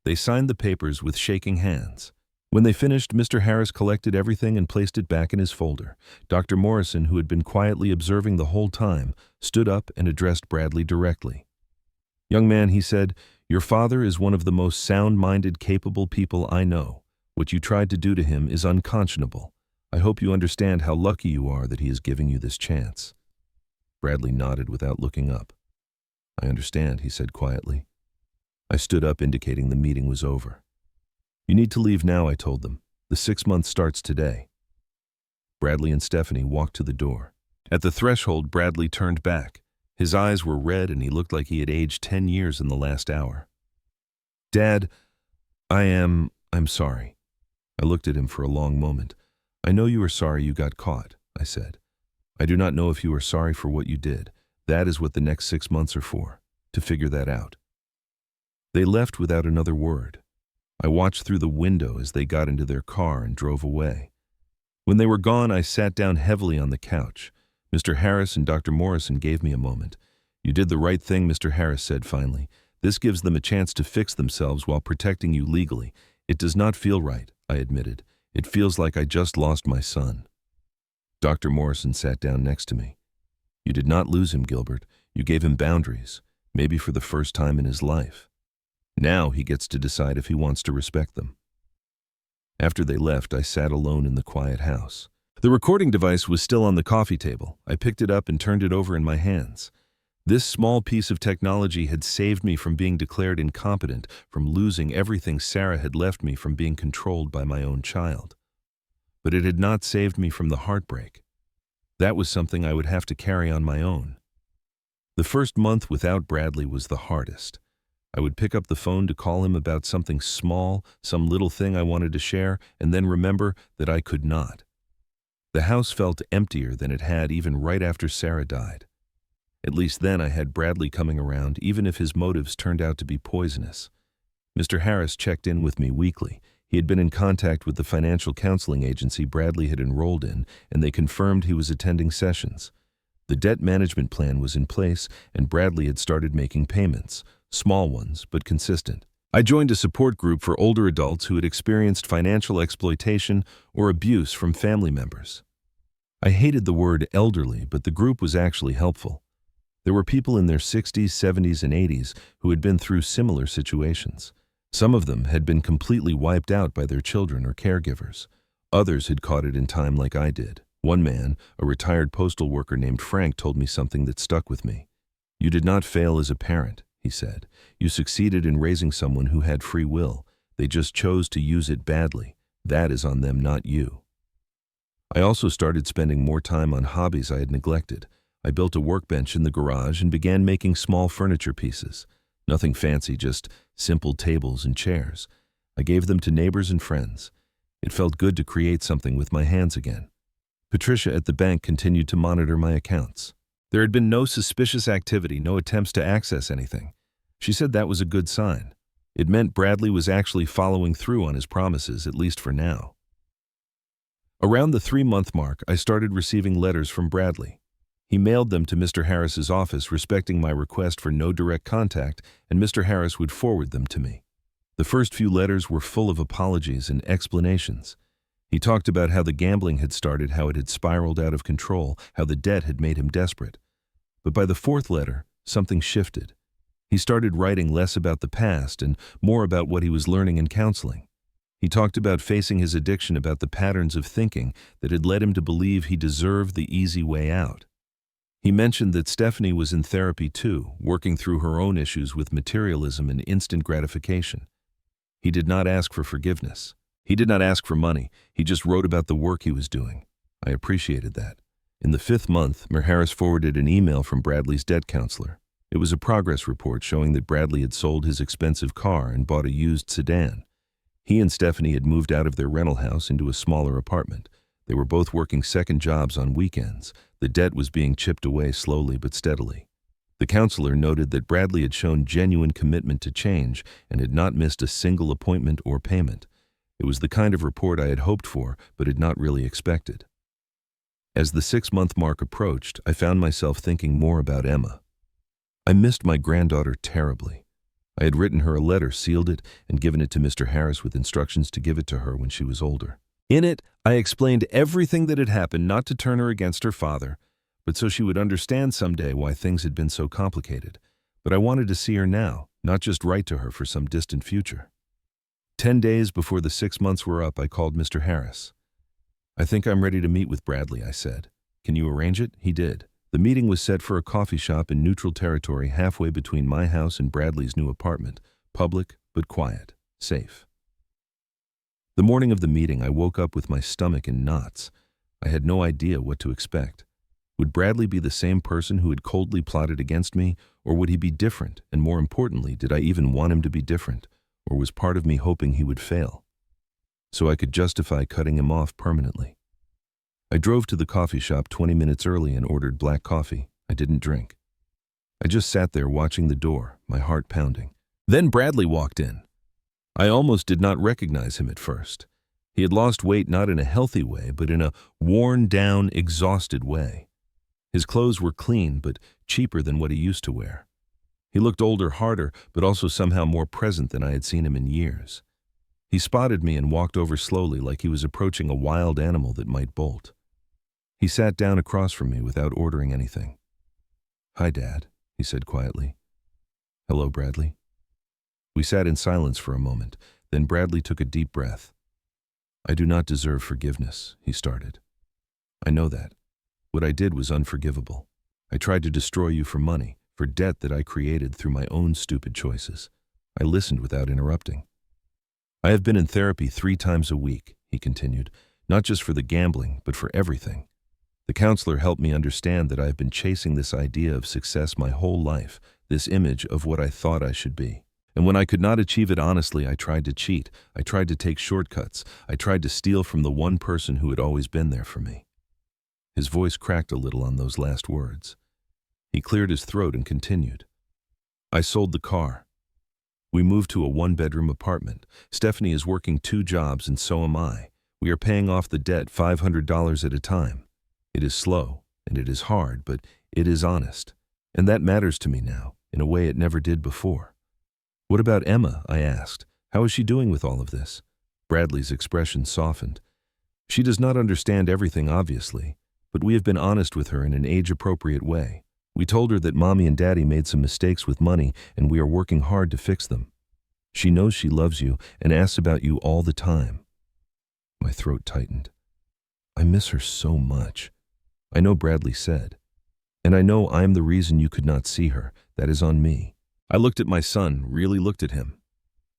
S1: They signed the papers with shaking hands. When they finished, Mr. Harris collected everything and placed it back in his folder. Dr. Morrison, who had been quietly observing the whole time, stood up and addressed Bradley directly. Young man, he said, your father is one of the most sound-minded, capable people I know. What you tried to do to him is unconscionable. I hope you understand how lucky you are that he is giving you this chance. Bradley nodded without looking up. I understand, he said quietly. I stood up, indicating the meeting was over. You need to leave now, I told them. The 6 months starts today. Bradley and Stephanie walked to the door. At the threshold, Bradley turned back. His eyes were red and he looked like he had aged 10 years in the last hour. Dad, I'm sorry. I looked at him for a long moment. I know you are sorry you got caught, I said. I do not know if you are sorry for what you did. That is what the next 6 months are for, to figure that out. They left without another word. I watched through the window as they got into their car and drove away. When they were gone, I sat down heavily on the couch. Mr. Harris and Dr. Morrison gave me a moment. You did the right thing, Mr. Harris said finally. This gives them a chance to fix themselves while protecting you legally. It does not feel right, I admitted. It feels like I just lost my son. Dr. Morrison sat down next to me. You did not lose him, Gilbert. You gave him boundaries, maybe for the first time in his life. Now he gets to decide if he wants to respect them. After they left, I sat alone in the quiet house. The recording device was still on the coffee table. I picked it up and turned it over in my hands. This small piece of technology had saved me from being declared incompetent, from losing everything Sarah had left me, from being controlled by my own child. But it had not saved me from the heartbreak. That was something I would have to carry on my own. The first month without Bradley was the hardest. I would pick up the phone to call him about something small, some little thing I wanted to share, and then remember that I could not. The house felt emptier than it had even right after Sarah died. At least then I had Bradley coming around, even if his motives turned out to be poisonous. Mr. Harris checked in with me weekly. He had been in contact with the financial counseling agency Bradley had enrolled in, and they confirmed he was attending sessions. The debt management plan was in place, and Bradley had started making payments, small ones, but consistent. I joined a support group for older adults who had experienced financial exploitation or abuse from family members. I hated the word elderly, but the group was actually helpful. There were people in their 60s, 70s, and 80s who had been through similar situations. Some of them had been completely wiped out by their children or caregivers. Others had caught it in time like I did. One man, a retired postal worker named Frank, told me something that stuck with me. You did not fail as a parent, he said. You succeeded in raising someone who had free will. They just chose to use it badly. That is on them, not you. I also started spending more time on hobbies I had neglected. I built a workbench in the garage and began making small furniture pieces. Nothing fancy, just simple tables and chairs. I gave them to neighbors and friends. It felt good to create something with my hands again. Patricia at the bank continued to monitor my accounts. There had been no suspicious activity, no attempts to access anything. She said that was a good sign. It meant Bradley was actually following through on his promises, at least for now. Around the 3-month mark, I started receiving letters from Bradley. He mailed them to Mr. Harris's office, respecting my request for no direct contact, and Mr. Harris would forward them to me. The first few letters were full of apologies and explanations. He talked about how the gambling had started, how it had spiraled out of control, how the debt had made him desperate. But by the 4th letter, something shifted. He started writing less about the past and more about what he was learning in counseling. He talked about facing his addiction, about the patterns of thinking that had led him to believe he deserved the easy way out. He mentioned that Stephanie was in therapy too, working through her own issues with materialism and instant gratification. He did not ask for forgiveness. He did not ask for money. He just wrote about the work he was doing. I appreciated that. In the 5th month, Mayor Harris forwarded an email from Bradley's debt counselor. It was a progress report showing that Bradley had sold his expensive car and bought a used sedan. He and Stephanie had moved out of their rental house into a smaller apartment. They were both working second jobs on weekends. The debt was being chipped away slowly but steadily. The counselor noted that Bradley had shown genuine commitment to change and had not missed a single appointment or payment. It was the kind of report I had hoped for, but had not really expected. As the 6-month mark approached, I found myself thinking more about Emma. I missed my granddaughter terribly. I had written her a letter, sealed it, and given it to Mr. Harris with instructions to give it to her when she was older. In it, I explained everything that had happened, not to turn her against her father, but so she would understand someday why things had been so complicated. But I wanted to see her now, not just write to her for some distant future. 10 days before the 6 months were up, I called Mr. Harris. "I think I'm ready to meet with Bradley," I said. "Can you arrange it?" He did. The meeting was set for a coffee shop in neutral territory halfway between my house and Bradley's new apartment, public but quiet, safe. The morning of the meeting, I woke up with my stomach in knots. I had no idea what to expect. Would Bradley be the same person who had coldly plotted against me, or would he be different? And more importantly, did I even want him to be different, or was part of me hoping he would fail, so I could justify cutting him off permanently? I drove to the coffee shop 20 minutes early and ordered black coffee. I didn't drink. I just sat there watching the door, my heart pounding. Then Bradley walked in. I almost did not recognize him at first. He had lost weight not in a healthy way, but in a worn-down, exhausted way. His clothes were clean, but cheaper than what he used to wear. He looked older, harder, but also somehow more present than I had seen him in years. He spotted me and walked over slowly like he was approaching a wild animal that might bolt. He sat down across from me without ordering anything. "Hi, Dad," he said quietly. "Hello, Bradley." We sat in silence for a moment. Then Bradley took a deep breath. "I do not deserve forgiveness," he started. "I know that. What I did was unforgivable. I tried to destroy you for money, for debt that I created through my own stupid choices." I listened without interrupting. "I have been in therapy 3 times a week," he continued, "not just for the gambling, but for everything. The counselor helped me understand that I have been chasing this idea of success my whole life, this image of what I thought I should be. And when I could not achieve it honestly, I tried to cheat. I tried to take shortcuts. I tried to steal from the one person who had always been there for me." His voice cracked a little on those last words. He cleared his throat and continued. "I sold the car. We moved to a 1-bedroom apartment. Stephanie is working 2 jobs and so am I. We are paying off the debt $500 at a time. It is slow, and it is hard, but it is honest. And that matters to me now, in a way it never did before." "What about Emma?" I asked. "How is she doing with all of this?" Bradley's expression softened. "She does not understand everything, obviously, but we have been honest with her in an age-appropriate way. We told her that Mommy and Daddy made some mistakes with money, and we are working hard to fix them. She knows she loves you and asks about you all the time." My throat tightened. "I miss her so much." "I know," Bradley said. "And I know I am the reason you could not see her. That is on me." I looked at my son, really looked at him.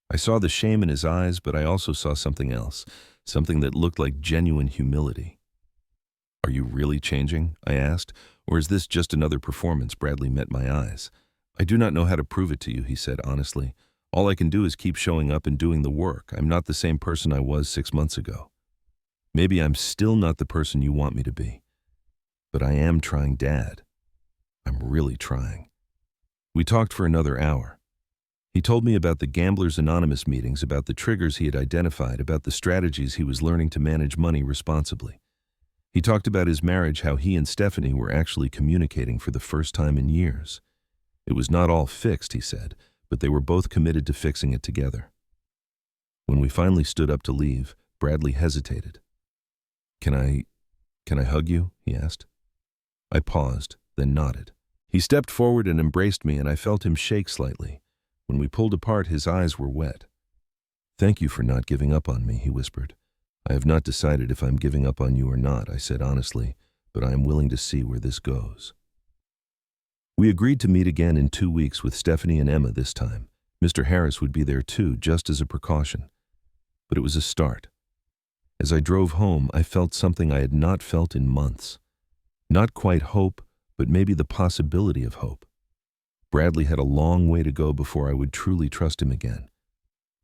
S1: I saw the shame in his eyes, but I also saw something else, something that looked like genuine humility. "Are you really changing?" I asked. "Or is this just another performance?" Bradley met my eyes. "I do not know how to prove it to you," he said honestly. "All I can do is keep showing up and doing the work. I'm not the same person I was 6 months ago. Maybe I'm still not the person you want me to be. But I am trying, Dad. I'm really trying." We talked for another hour. He told me about the Gamblers Anonymous meetings, about the triggers he had identified, about the strategies he was learning to manage money responsibly. He talked about his marriage, how he and Stephanie were actually communicating for the first time in years. It was not all fixed, he said, but they were both committed to fixing it together. When we finally stood up to leave, Bradley hesitated. Can I hug you?" he asked. I paused, then nodded. He stepped forward and embraced me, and I felt him shake slightly. When we pulled apart, his eyes were wet. "Thank you for not giving up on me," he whispered. "I have not decided if I'm giving up on you or not," I said honestly, "but I am willing to see where this goes." We agreed to meet again in 2 weeks with Stephanie and Emma this time. Mr. Harris would be there too, just as a precaution. But it was a start. As I drove home, I felt something I had not felt in months. Not quite hope, but maybe the possibility of hope. Bradley had a long way to go before I would truly trust him again.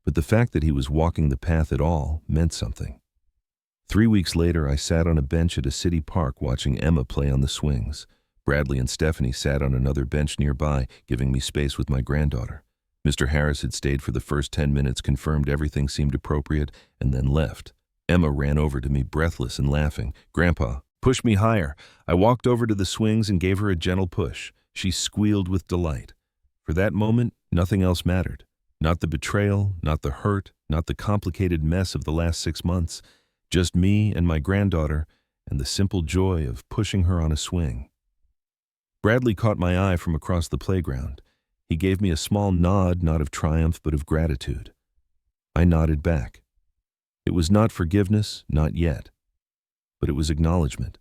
S1: But the fact that he was walking the path at all meant something. 3 weeks later, I sat on a bench at a city park watching Emma play on the swings. Bradley and Stephanie sat on another bench nearby, giving me space with my granddaughter. Mr. Harris had stayed for the first 10 minutes, confirmed everything seemed appropriate, and then left. Emma ran over to me, breathless and laughing. "Grandpa, push me higher." I walked over to the swings and gave her a gentle push. She squealed with delight. For that moment, nothing else mattered. Not the betrayal, not the hurt, not the complicated mess of the last 6 months. Just me and my granddaughter, and the simple joy of pushing her on a swing. Bradley caught my eye from across the playground. He gave me a small nod, not of triumph, but of gratitude. I nodded back. It was not forgiveness, not yet. But it was acknowledgement.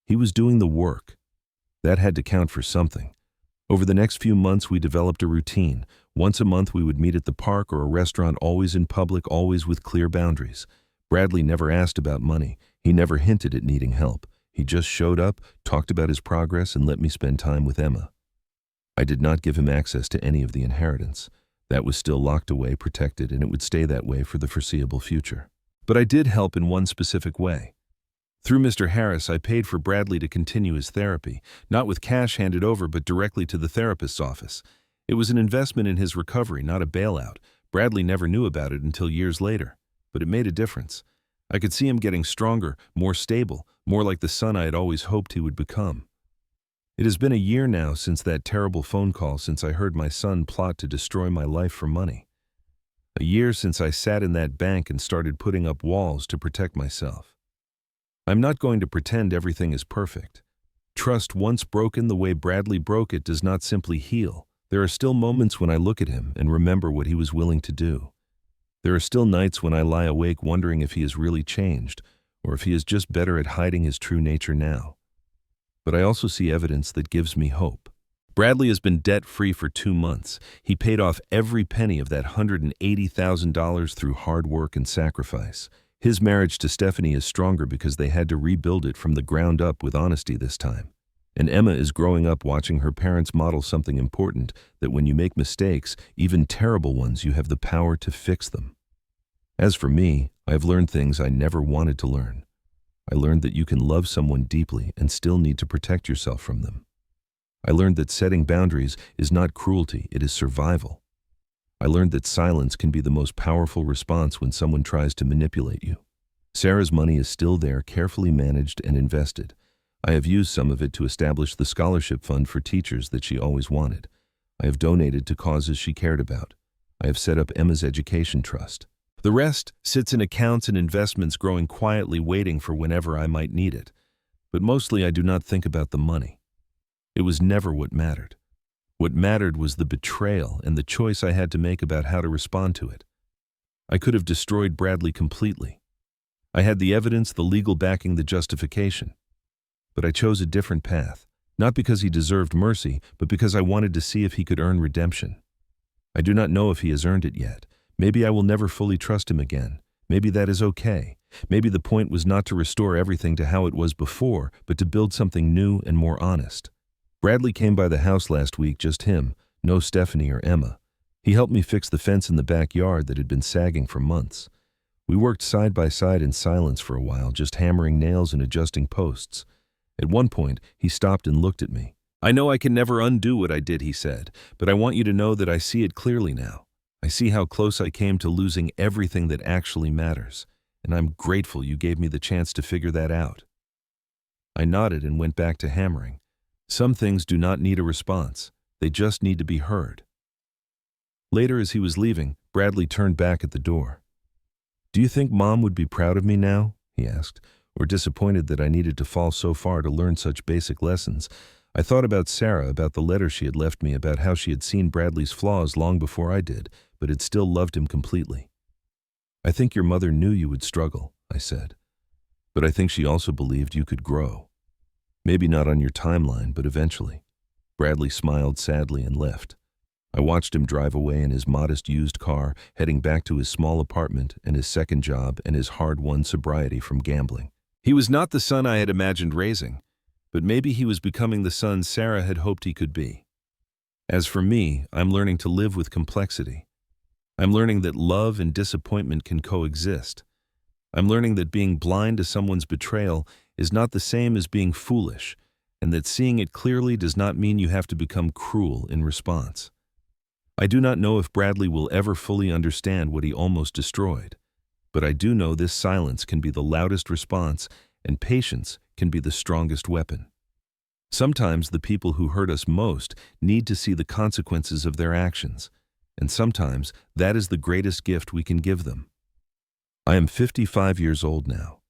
S1: He was doing the work. That had to count for something. Over the next few months, we developed a routine. Once a month, we would meet at the park or a restaurant, always in public, always with clear boundaries. Bradley never asked about money. He never hinted at needing help. He just showed up, talked about his progress, and let me spend time with Emma. I did not give him access to any of the inheritance. That was still locked away, protected, and it would stay that way for the foreseeable future. But I did help in one specific way. Through Mr. Harris, I paid for Bradley to continue his therapy, not with cash handed over, but directly to the therapist's office. It was an investment in his recovery, not a bailout. Bradley never knew about it until years later, but it made a difference. I could see him getting stronger, more stable, more like the son I had always hoped he would become. It has been a year now since that terrible phone call, since I heard my son plot to destroy my life for money. A year since I sat in that bank and started putting up walls to protect myself. I'm not going to pretend everything is perfect. Trust once broken the way Bradley broke it does not simply heal. There are still moments when I look at him and remember what he was willing to do. There are still nights when I lie awake wondering if he has really changed, or if he is just better at hiding his true nature now. But I also see evidence that gives me hope. Bradley has been debt-free for 2 months. He paid off every penny of that $180,000 through hard work and sacrifice. His marriage to Stephanie is stronger because they had to rebuild it from the ground up with honesty this time. And Emma is growing up watching her parents model something important, that when you make mistakes, even terrible ones, you have the power to fix them. As for me, I have learned things I never wanted to learn. I learned that you can love someone deeply and still need to protect yourself from them. I learned that setting boundaries is not cruelty, it is survival. I learned that silence can be the most powerful response when someone tries to manipulate you. Sarah's money is still there, carefully managed and invested. I have used some of it to establish the scholarship fund for teachers that she always wanted. I have donated to causes she cared about. I have set up Emma's education trust. The rest sits in accounts and investments, growing quietly, waiting for whenever I might need it. But mostly I do not think about the money. It was never what mattered. What mattered was the betrayal and the choice I had to make about how to respond to it. I could have destroyed Bradley completely. I had the evidence, the legal backing, the justification. But I chose a different path, not because he deserved mercy, but because I wanted to see if he could earn redemption. I do not know if he has earned it yet. Maybe I will never fully trust him again. Maybe that is okay. Maybe the point was not to restore everything to how it was before, but to build something new and more honest. Bradley came by the house last week, just him, no Stephanie or Emma. He helped me fix the fence in the backyard that had been sagging for months. We worked side by side in silence for a while, just hammering nails and adjusting posts. At one point, he stopped and looked at me. "I know I can never undo what I did," he said, "but I want you to know that I see it clearly now. I see how close I came to losing everything that actually matters, and I'm grateful you gave me the chance to figure that out." I nodded and went back to hammering. Some things do not need a response. They just need to be heard. Later, as he was leaving, Bradley turned back at the door. "Do you think Mom would be proud of me now?" he asked, "or disappointed that I needed to fall so far to learn such basic lessons?" I thought about Sarah, about the letter she had left me, about how she had seen Bradley's flaws long before I did, but had still loved him completely. "I think your mother knew you would struggle," I said. "But I think she also believed you could grow. Maybe not on your timeline, but eventually." Bradley smiled sadly and left. I watched him drive away in his modest used car, heading back to his small apartment and his second job and his hard-won sobriety from gambling. He was not the son I had imagined raising, but maybe he was becoming the son Sarah had hoped he could be. As for me, I'm learning to live with complexity. I'm learning that love and disappointment can coexist. I'm learning that being blind to someone's betrayal is not the same as being foolish, and that seeing it clearly does not mean you have to become cruel in response. I do not know if Bradley will ever fully understand what he almost destroyed, but I do know this silence can be the loudest response and patience can be the strongest weapon. Sometimes the people who hurt us most need to see the consequences of their actions, and sometimes that is the greatest gift we can give them. I am 55 years old now.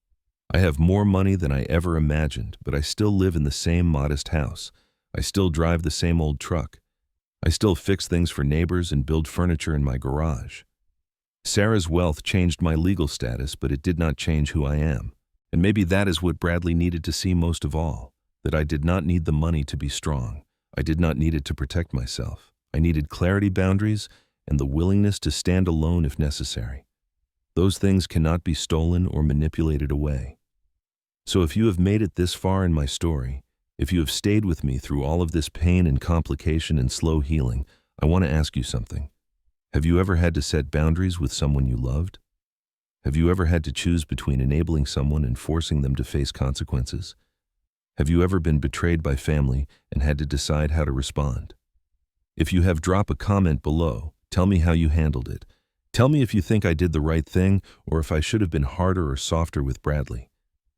S1: I have more money than I ever imagined, but I still live in the same modest house. I still drive the same old truck. I still fix things for neighbors and build furniture in my garage. Sarah's wealth changed my legal status, but it did not change who I am. And maybe that is what Bradley needed to see most of all, that I did not need the money to be strong. I did not need it to protect myself. I needed clarity, boundaries, and the willingness to stand alone if necessary. Those things cannot be stolen or manipulated away. So if you have made it this far in my story, if you have stayed with me through all of this pain and complication and slow healing, I want to ask you something. Have you ever had to set boundaries with someone you loved? Have you ever had to choose between enabling someone and forcing them to face consequences? Have you ever been betrayed by family and had to decide how to respond? If you have, drop a comment below. Tell me how you handled it. Tell me if you think I did the right thing or if I should have been harder or softer with Bradley.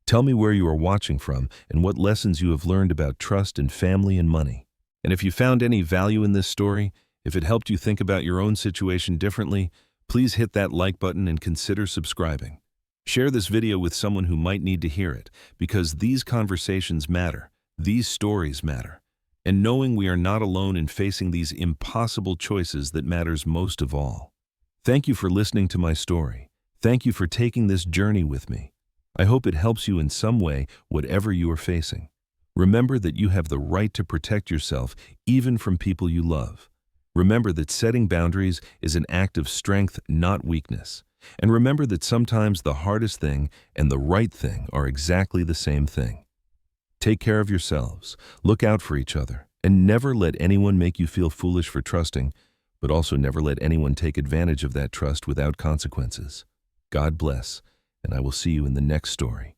S1: Tell me where you are watching from and what lessons you have learned about trust and family and money. And if you found any value in this story, if it helped you think about your own situation differently, please hit that like button and consider subscribing. Share this video with someone who might need to hear it, because these conversations matter, these stories matter. And knowing we are not alone in facing these impossible choices that matters most of all. Thank you for listening to my story. Thank you for taking this journey with me. I hope it helps you in some way, whatever you are facing. Remember that you have the right to protect yourself, even from people you love. Remember that setting boundaries is an act of strength, not weakness. And remember that sometimes the hardest thing and the right thing are exactly the same thing. Take care of yourselves, look out for each other, and never let anyone make you feel foolish for trusting, but also never let anyone take advantage of that trust without consequences. God bless, and I will see you in the next story.